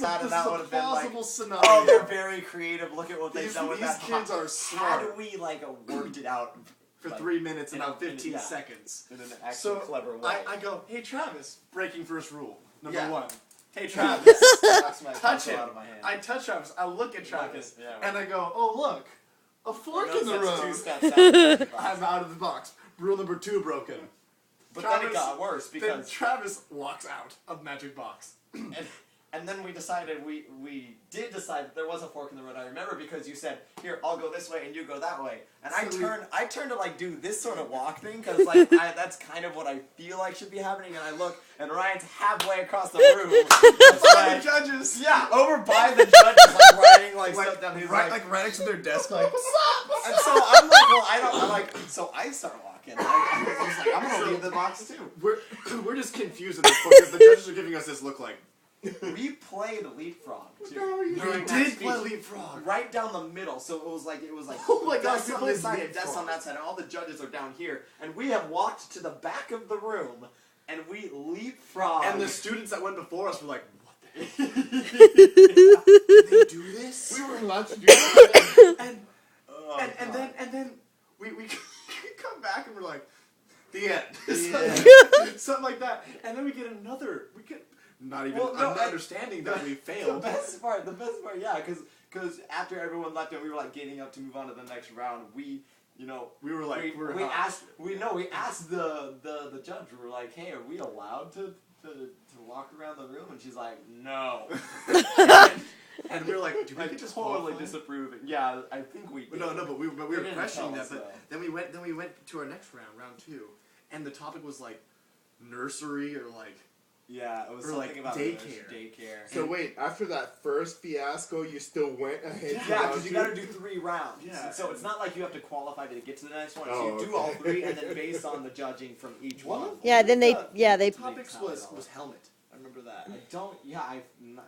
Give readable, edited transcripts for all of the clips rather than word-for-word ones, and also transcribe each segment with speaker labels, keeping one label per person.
Speaker 1: that, and that would have been like,
Speaker 2: scenario.
Speaker 1: oh, they're very creative. Look at what they've done with that.
Speaker 2: These kids are smart.
Speaker 1: Had we worked it out
Speaker 2: for 3 minutes and now 15 seconds
Speaker 1: in an actually clever way?
Speaker 2: I go, hey Travis, breaking first rule number 1.
Speaker 1: Hey Travis,
Speaker 2: touch him.
Speaker 1: Out of my hand.
Speaker 2: I touch Travis. I look at Travis,
Speaker 1: yeah.
Speaker 2: and I go, oh look, a fork in the road.
Speaker 1: 2 steps out of the box.
Speaker 2: I'm out of the box. Rule number 2 broken.
Speaker 1: But Travis, then it got worse because
Speaker 2: then Travis walks out of Magic Box.
Speaker 1: And then we decided, we did decide that there was a fork in the road. I remember because you said, here, I'll go this way and you go that way. And so I turned to do this sort of walk thing because that's kind of what I feel like should be happening. And I look, and Ryan's halfway across the room.
Speaker 2: By the judges.
Speaker 1: Yeah, over by the judges, writing stuff down. He's
Speaker 2: right next to their desk, what's up?
Speaker 1: And so I'm well, so I start walking. I was like, I'm gonna leave the box too.
Speaker 2: We're just confused at this point because the judges are giving us this look like.
Speaker 1: We played leapfrog too.
Speaker 2: We did play leapfrog
Speaker 1: right down the middle. So it was like
Speaker 2: oh my god,
Speaker 1: desk on this side and desk on that side, and all the judges are down here, and we have walked to the back of the room, and we leapfrog.
Speaker 2: And the students that went before us were like, "What the heck? Did they do this?
Speaker 3: We were allowed to do that."
Speaker 2: and then we come back and we're like, the end.
Speaker 1: Yeah.
Speaker 2: Something like that, and then we get not even understanding that we failed.
Speaker 1: The best part, yeah, because after everyone left and we were getting up to move on to the next round, we asked the judge. We were like, hey, are we allowed to walk around the room? And she's like, no.
Speaker 2: And we were like, do we get
Speaker 1: totally disapproving? Yeah, I think we did.
Speaker 2: No, but we were questioning that. But then we went to our next round 2, and the topic was nursery or
Speaker 1: yeah, it was
Speaker 2: or
Speaker 1: something about
Speaker 2: daycare.
Speaker 3: So wait, after that first fiasco, you still went ahead.
Speaker 1: Yeah, because you got to do 3 rounds.
Speaker 2: Yeah,
Speaker 1: so it's not like you have to qualify to get to the next one.
Speaker 3: Oh,
Speaker 1: so you do all 3, and then based on the judging from each one.
Speaker 4: Yeah, then they
Speaker 2: The topics was helmet. I remember that.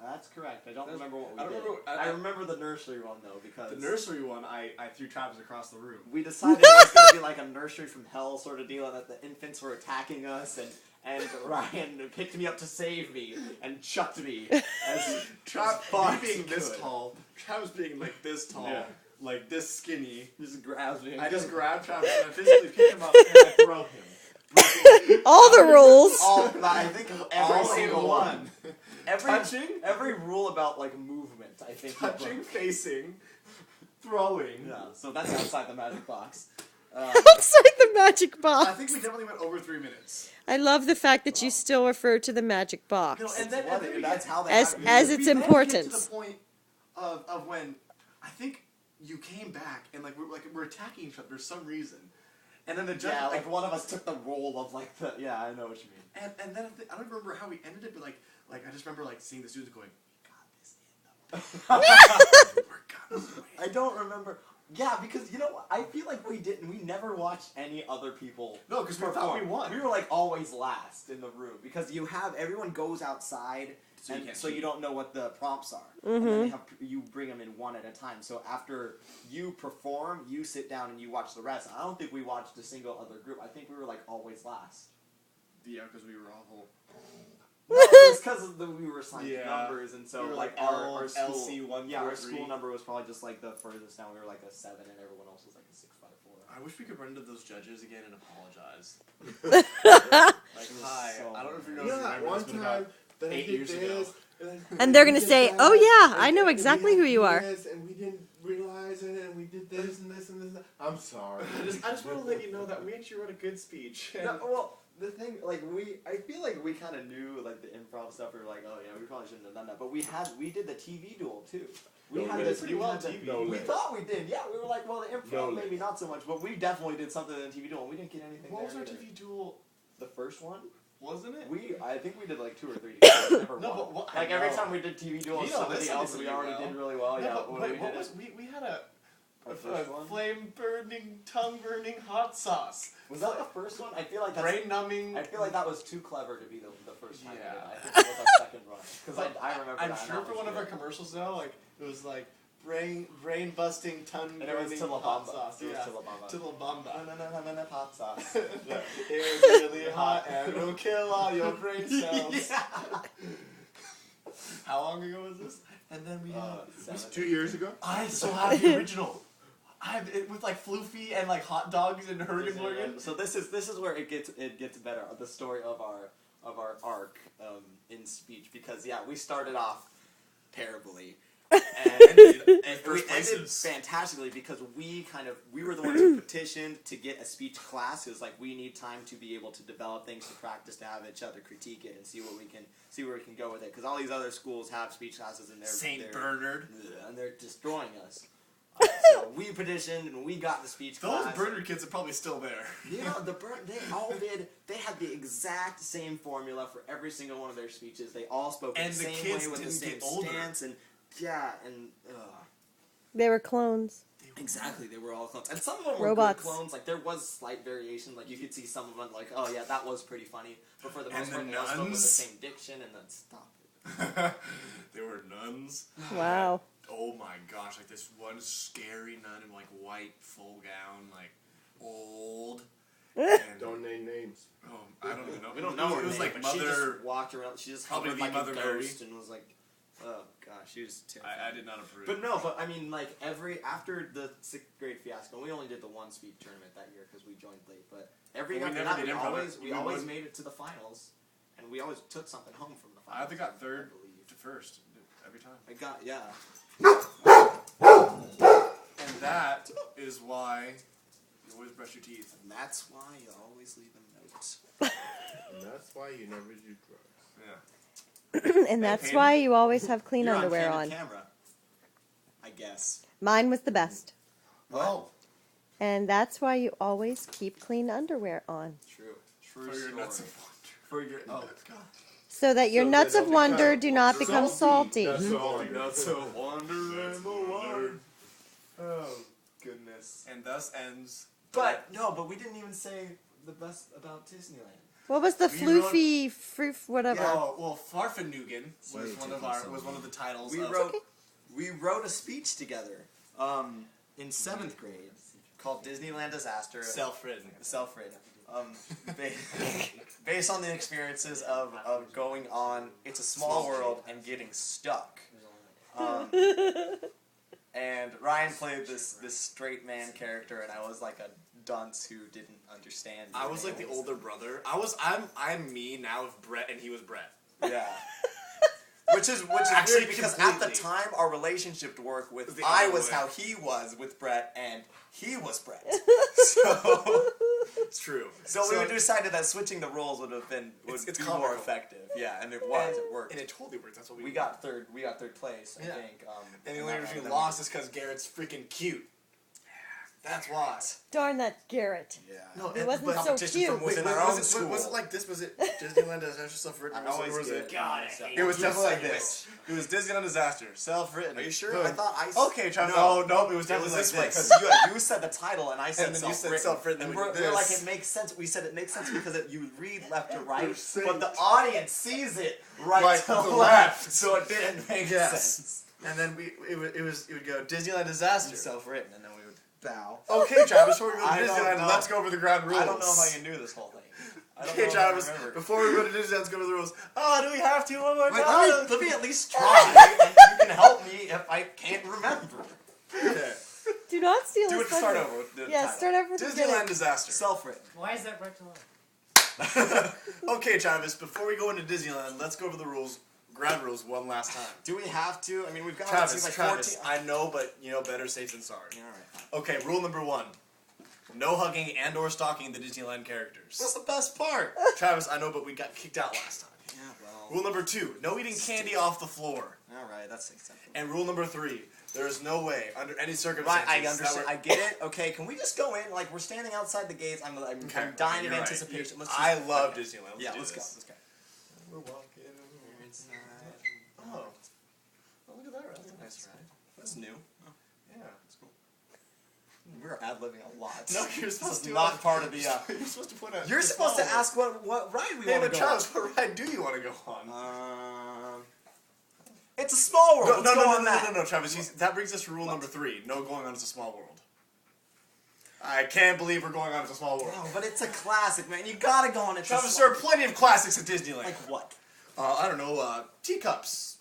Speaker 1: That's correct. I don't remember what we
Speaker 2: did.
Speaker 1: I remember the nursery one though because
Speaker 2: the nursery one I threw Travis across the room.
Speaker 1: We decided it was going to be like a nursery from hell sort of deal, and that the infants were attacking us, and Ryan picked me up to save me and chucked me as
Speaker 2: Travis being this tall, Travis being this tall, this skinny,
Speaker 1: just grabs me.
Speaker 2: I just grabbed Travis and I physically pick him up and I throw him.
Speaker 4: All the rules.
Speaker 1: I think every single one.
Speaker 2: Touching?
Speaker 1: Every rule about movement, I think.
Speaker 2: Touching, facing, throwing.
Speaker 1: Yeah, so that's outside the magic box.
Speaker 4: Outside the magic box.
Speaker 2: I think we definitely went over 3 minutes.
Speaker 4: I love the fact that you still refer to the magic box.
Speaker 2: No, and then
Speaker 1: that's how they
Speaker 4: as its
Speaker 2: we
Speaker 4: importance.
Speaker 2: Get to the point of when I think you came back and we're attacking each other for some reason, and then the judge
Speaker 1: one of us took the role of I know what you mean.
Speaker 2: And then I don't remember how we ended it, but I just remember seeing the students going, "We got this in them." We're gonna win.
Speaker 1: I don't remember. Yeah, because I feel like we never watched any other people.
Speaker 2: No, because we thought we won.
Speaker 1: We were always last in the room because everyone goes outside, so you don't know what the prompts are, and then you bring them in one at a time. So after you perform, you sit down and you watch the rest. I don't think we watched a single other group. I think we were always last.
Speaker 2: Yeah, because we were awful.
Speaker 1: No, it was because we were assigned numbers, and so
Speaker 2: we were
Speaker 1: our school,
Speaker 2: LC1.
Speaker 1: Yeah, our school number was probably just the furthest down. We were a 7, and everyone else was a 654.
Speaker 2: I wish we could run into those judges again and apologize.
Speaker 1: Hi,
Speaker 2: I don't know if you know.
Speaker 3: Yeah, one time that
Speaker 2: 8 years ago.
Speaker 4: And they're going to say, oh yeah, I know exactly who you are.
Speaker 3: And we didn't realize it, and we did this and this and this. I'm sorry.
Speaker 2: I just want to let you know that we actually wrote a good speech.
Speaker 1: No, well, the thing, I feel like we kind of knew, the improv stuff. We were like, oh yeah, we probably shouldn't have done that. But we did the TV duel too. We
Speaker 3: No
Speaker 1: had
Speaker 3: way.
Speaker 1: this
Speaker 2: Pretty well TV.
Speaker 1: We thought we did. Yeah, we were like, well, the improv
Speaker 3: No
Speaker 1: maybe not so much, but we definitely did something in the TV duel. And we didn't get anything.
Speaker 2: What was
Speaker 1: there
Speaker 2: our
Speaker 1: either.
Speaker 2: TV duel?
Speaker 1: The first one?
Speaker 2: Wasn't it?
Speaker 1: I think we did 2 or 3. Never
Speaker 2: No,
Speaker 1: won.
Speaker 2: but what?
Speaker 1: Every time we did TV duel,
Speaker 2: You don't
Speaker 1: somebody
Speaker 2: listen
Speaker 1: else
Speaker 2: to
Speaker 1: we
Speaker 2: me
Speaker 1: already
Speaker 2: well.
Speaker 1: did really well.
Speaker 2: No,
Speaker 1: Yeah,
Speaker 2: but
Speaker 1: when
Speaker 2: wait,
Speaker 1: we
Speaker 2: what
Speaker 1: did
Speaker 2: was
Speaker 1: it.
Speaker 2: we had a
Speaker 1: first one?
Speaker 2: flame burning, tongue burning hot sauce.
Speaker 1: Was that the first one? I feel like that's.
Speaker 2: Brain numbing.
Speaker 1: I feel like that was too clever to be the first time.
Speaker 2: Yeah.
Speaker 1: I think it was our second run because I remember.
Speaker 2: I'm
Speaker 1: that,
Speaker 2: sure for one of our commercials though, it was brain busting, tongue
Speaker 1: and it was
Speaker 2: burning hot
Speaker 1: Tillabamba.
Speaker 2: sauce.
Speaker 1: It was
Speaker 2: Yeah.
Speaker 1: Tillabamba.
Speaker 2: Tillabamba.
Speaker 1: Hot sauce. Yeah.
Speaker 2: It's really hot and will kill all your brain cells.
Speaker 1: Yeah.
Speaker 2: How long ago was this? And then we had...
Speaker 3: It was 2 years ago.
Speaker 2: I still have the original. I have it with like Floofy and like hot dogs and Hurricane Morgan.
Speaker 1: So this is where it gets better. The story of our arc in speech, because we started off terribly. And we ended fantastically because we were the ones who petitioned to get a speech class. It was like, we need time to be able to develop things, to practice, to have each other critique it and see where we can go with it. Because all these other schools have speech classes and
Speaker 2: Saint Bernard,
Speaker 1: and they're destroying us. So we petitioned and we got the speech class.
Speaker 2: Those Bernard kids are probably still there.
Speaker 1: They had the exact same formula for every single one of their speeches. They all spoke
Speaker 2: and
Speaker 1: the same way with the same stance and. Yeah, and
Speaker 4: they were clones.
Speaker 1: Exactly, they were all clones, and some of them were
Speaker 4: robots.
Speaker 1: Good clones. Like there was slight variation. Like you could see some of them. Like, oh yeah, that was pretty funny. But for the most part, they all spoke with the same diction, and then stop it.
Speaker 2: They were nuns.
Speaker 4: Wow.
Speaker 2: Oh my gosh! Like this one scary nun in like white full gown, like old. And
Speaker 3: Don't name names.
Speaker 2: oh, I don't even know.
Speaker 1: We don't know her
Speaker 2: It was
Speaker 1: name,
Speaker 2: like
Speaker 1: but she
Speaker 2: Mother.
Speaker 1: just walked around. She just
Speaker 2: Probably
Speaker 1: hovered
Speaker 2: the
Speaker 1: like
Speaker 2: Mother
Speaker 1: a
Speaker 2: Mary.
Speaker 1: ghost and was like, oh gosh, she was terrifying.
Speaker 2: I did not approve.
Speaker 1: But I mean, like after the 6th grade fiasco, we only did the one speech tournament that year because we joined late. But
Speaker 2: Well, we
Speaker 1: after
Speaker 2: never
Speaker 1: that,
Speaker 2: did
Speaker 1: we
Speaker 2: improv.
Speaker 1: we always made it to the finals, and we always took something home from the finals.
Speaker 2: I think I got third
Speaker 1: I believe.
Speaker 2: to first every time.
Speaker 1: I got
Speaker 2: And that is why you always brush your teeth.
Speaker 1: and that's why you always leave a note.
Speaker 3: And that's why you never do drugs.
Speaker 2: Yeah.
Speaker 4: And that's
Speaker 2: Peyton?
Speaker 4: why you always have clean
Speaker 1: You're
Speaker 4: underwear
Speaker 1: on
Speaker 4: on.
Speaker 1: candid camera, I guess.
Speaker 4: Mine was the best.
Speaker 2: Well,
Speaker 4: And that's why you always keep clean underwear on.
Speaker 1: True
Speaker 2: for your
Speaker 1: story.
Speaker 2: nuts of
Speaker 1: For your god.
Speaker 4: So that your
Speaker 3: So
Speaker 4: nuts
Speaker 3: they
Speaker 4: of
Speaker 3: don't
Speaker 4: wonder
Speaker 3: become
Speaker 4: do not become salty.
Speaker 3: That's all.
Speaker 1: Nuts of wonder and the wonder. Oh goodness.
Speaker 2: And thus ends.
Speaker 1: But we didn't even say the best about Disneyland.
Speaker 4: What was the
Speaker 2: We wrote-
Speaker 4: floofy, froof, whatever?
Speaker 2: Oh well, Farfanugan was
Speaker 3: Sorry,
Speaker 2: was one of the titles.
Speaker 1: We
Speaker 2: of,
Speaker 1: wrote a speech together in 7th grade called Disneyland Disaster.
Speaker 2: self-written.
Speaker 1: Self-written. Based on the experiences of going on It's a Small World and getting stuck. And Ryan played this straight man character, and I was like a dunce who didn't understand.
Speaker 2: I was like the older brother. I'm me now with Brett, and he was Brett.
Speaker 1: Yeah. Which is
Speaker 2: Actually,
Speaker 1: weird because at the
Speaker 2: completely.
Speaker 1: time our relationship worked with
Speaker 2: The
Speaker 1: I
Speaker 2: other
Speaker 1: was
Speaker 2: way.
Speaker 1: how he was with Brett and he was Brett. So
Speaker 2: It's true.
Speaker 1: we decided that switching the roles would
Speaker 2: It's
Speaker 1: be more
Speaker 2: comical.
Speaker 1: effective. Yeah, and it was. It worked.
Speaker 2: And it totally worked. That's what
Speaker 1: We got third place, I
Speaker 2: Yeah.
Speaker 1: think.
Speaker 2: And the
Speaker 1: in
Speaker 2: only
Speaker 1: that
Speaker 2: reason
Speaker 1: round.
Speaker 2: we lost is because Garrett's freaking cute. That's why.
Speaker 4: Darn that Garrett.
Speaker 1: Yeah.
Speaker 2: No,
Speaker 4: He wasn't so
Speaker 1: competition
Speaker 4: cute.
Speaker 1: from within
Speaker 2: Wait,
Speaker 1: our own
Speaker 2: was
Speaker 1: school.
Speaker 2: it like this? Was it Disneyland Disaster Self-Written?
Speaker 1: I always
Speaker 2: was
Speaker 1: get
Speaker 2: it?
Speaker 1: God, I hate
Speaker 2: It was
Speaker 1: you
Speaker 2: definitely like
Speaker 1: saying
Speaker 2: this. It was Disneyland Disaster Self-Written.
Speaker 1: Are you sure?
Speaker 2: Boom.
Speaker 1: I thought
Speaker 2: Okay, Travis.
Speaker 1: No.
Speaker 2: Oh nope, it was
Speaker 1: It
Speaker 2: definitely
Speaker 1: was
Speaker 2: like
Speaker 1: this way
Speaker 2: this.
Speaker 1: because you said the title and I said
Speaker 2: And then you said
Speaker 1: self-written.
Speaker 2: self-written,
Speaker 1: And
Speaker 2: and
Speaker 1: we're,
Speaker 2: we did
Speaker 1: we're like
Speaker 2: this.
Speaker 1: it makes sense. We said it makes sense because you read left to right,
Speaker 3: You're
Speaker 1: but the
Speaker 3: saint.
Speaker 1: audience sees it right,
Speaker 2: Right
Speaker 1: to
Speaker 2: to
Speaker 1: left,
Speaker 2: left.
Speaker 1: so it didn't make
Speaker 2: Yes.
Speaker 1: sense.
Speaker 2: And then it would go Disneyland Disaster.
Speaker 1: Self-written, and then we would bow.
Speaker 2: Okay, Travis. Before we go to
Speaker 1: I don't
Speaker 2: Disneyland,
Speaker 1: know.
Speaker 2: let's go over the ground rules.
Speaker 1: I don't know if I can do this whole thing. I don't know
Speaker 2: Okay,
Speaker 1: if I
Speaker 2: Travis.
Speaker 1: remember.
Speaker 2: Before we go to Disneyland, let's go over the rules. Oh, do we have to one more
Speaker 1: Wait,
Speaker 2: time?
Speaker 1: let me at least try, and you can help me if I can't remember.
Speaker 2: Okay.
Speaker 4: Do not steal
Speaker 1: Do
Speaker 4: his
Speaker 1: it. Start
Speaker 4: thunder.
Speaker 1: over. With the
Speaker 4: Yeah,
Speaker 1: title.
Speaker 4: start over with the
Speaker 2: Disneyland
Speaker 4: beginning.
Speaker 2: Disaster.
Speaker 1: Self-written.
Speaker 5: Why is that right to left?
Speaker 2: Okay, Travis. Before we go into Disneyland, let's go over the rules, ground rules, one last time.
Speaker 1: Do we have to? I mean, we've got
Speaker 2: Travis,
Speaker 1: like
Speaker 2: Travis.
Speaker 1: 14.
Speaker 2: I know, but better safe than sorry.
Speaker 1: All right.
Speaker 2: Okay, rule number 1: no hugging and/or stalking the Disneyland characters.
Speaker 1: What's the best part?
Speaker 2: Travis, I know, but we got kicked out last time.
Speaker 1: Yeah, well.
Speaker 2: Rule number 2: no eating candy off the floor.
Speaker 1: All right, that's acceptable.
Speaker 2: And rule number 3: there is no way, under any
Speaker 1: Right,
Speaker 2: circumstances,
Speaker 1: I
Speaker 2: that
Speaker 1: understand.
Speaker 2: we're-
Speaker 1: I get it. Okay, can we just go in? Like, we're standing outside the gates. I'm
Speaker 2: Okay,
Speaker 1: dying
Speaker 2: you're
Speaker 1: of
Speaker 2: right.
Speaker 1: anticipation. Let's just,
Speaker 2: I love
Speaker 1: okay.
Speaker 2: Disneyland.
Speaker 1: Yeah,
Speaker 2: do
Speaker 1: let's go.
Speaker 2: this.
Speaker 1: Let's go.
Speaker 2: We're walking. Oh, look at that ride. That's a nice ride.
Speaker 1: That's new.
Speaker 2: Yeah, it's cool.
Speaker 1: We're ad-libbing a lot.
Speaker 2: No, you're
Speaker 1: This
Speaker 2: supposed
Speaker 1: is
Speaker 2: to
Speaker 1: not part of the.
Speaker 2: You're supposed to point out.
Speaker 1: You're
Speaker 2: the
Speaker 1: supposed to
Speaker 2: small
Speaker 1: ask what ride we
Speaker 2: one. Hey,
Speaker 1: want to
Speaker 2: but
Speaker 1: go
Speaker 2: Travis, what ride do you want to go on?
Speaker 1: on. It's a small world. Let's go on that.
Speaker 2: No, Travis. That brings us to rule number 3: no going on It's a Small World. I can't believe we're going on It's a Small World.
Speaker 1: No, but it's a classic, man. You gotta go on it.
Speaker 2: Travis, there are plenty of classics at Disneyland.
Speaker 1: Like what?
Speaker 2: I don't know, teacups.